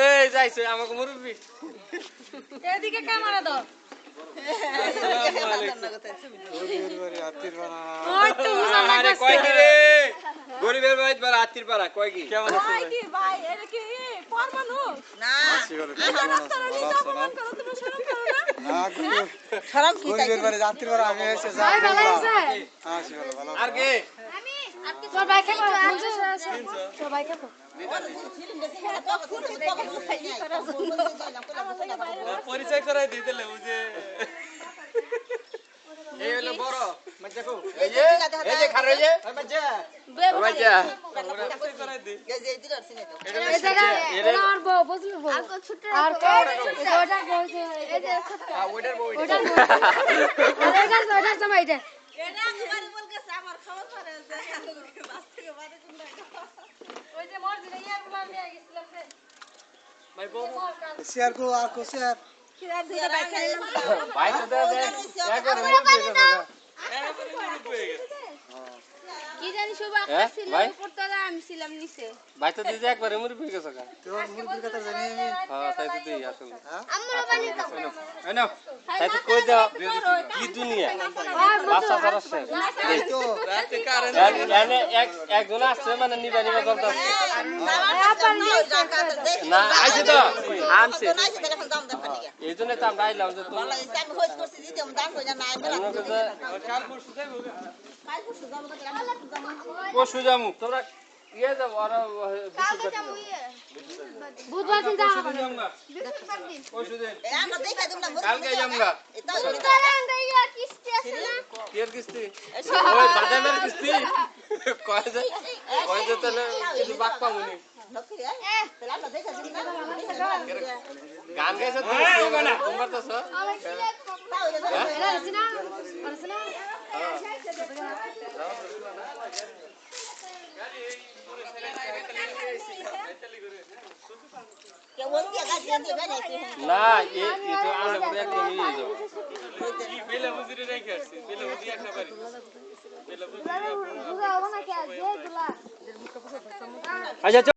এই যাইছে আমাকে মুরব্বি এদিকে ক্যামেরা দাও গরিবের বাড়িতে বার আত্মীর পাড়া কয় কি কেমন আছে ভাই এটা কি পরমাণু না খারাপ কি গরিবের বাড়িতে আত্মীর পাড়া আমি এসে যাই ভালো আর কি আমি তোর ভাই খাবো তোর ভাই খাবো পরিচয় করাই দিতেলে বুঝে এই হলো বড় মজ্জাকো এই যে খারে এই যে মজ্জা মজ্জা পরিচয় করাই দি এই যে দিল সিনে তো এই জায়গা এটা আর বউ বুঝলি বউ আর ওটা বলছে এই যে ওইটার বউ ওটা ওটা সময় এটা এটা একবারই বলতেছে আমার খবর পড়ে যে বাস থেকে বাড়ি কোন ওই যে মোর দিলে ইয়ার গুলো নিয়ে গেছিলাম রে ভাই বউ শেয়ার করো আর কো শেয়ার কিরা দুইটা বাইক খাইলাম ভাই তো দে একবার মুরব্বি কথা কি জানি শোভা ছিল উপরটা আমি ছিলাম নিচে ভাই তো দিদি একবার মুরব্বি কথা কা তোর মুরগির কথা জানি আমি হ্যাঁ তাই তো দেই আসলে আমরা বানি দাও এই নাও তাই তো কই দাও কি দুনিয়া বাচ্চা ধরছে এই তো রাতে কারেন্ট এনে একজন আসছে মানে নিবা নিবা করতেছে না আইছে তো আনছে এইজন্য তো আমরা আইলাম যে তুমি পরশু যামু তোমরা ইয়ে যাবো আর বুধবার দিন যাও পরশু দিন কালকে যামগা কির কিস্তি ওই বাদামের কিস্তি কয় যে তাহলে কিছু বাক পামুনি গান গাইছ তো তোমরা তো সব এটা রসিনা রসিনা না এই তো আমরা বলে একদম নিয়ে যাও কি বেলা বুঝিরে রেখে আসছি বেলা বুঝি একটা বাড়ি বেলা বুঝি বুঝা হবে না কি আজ যে দুলা আচ্ছা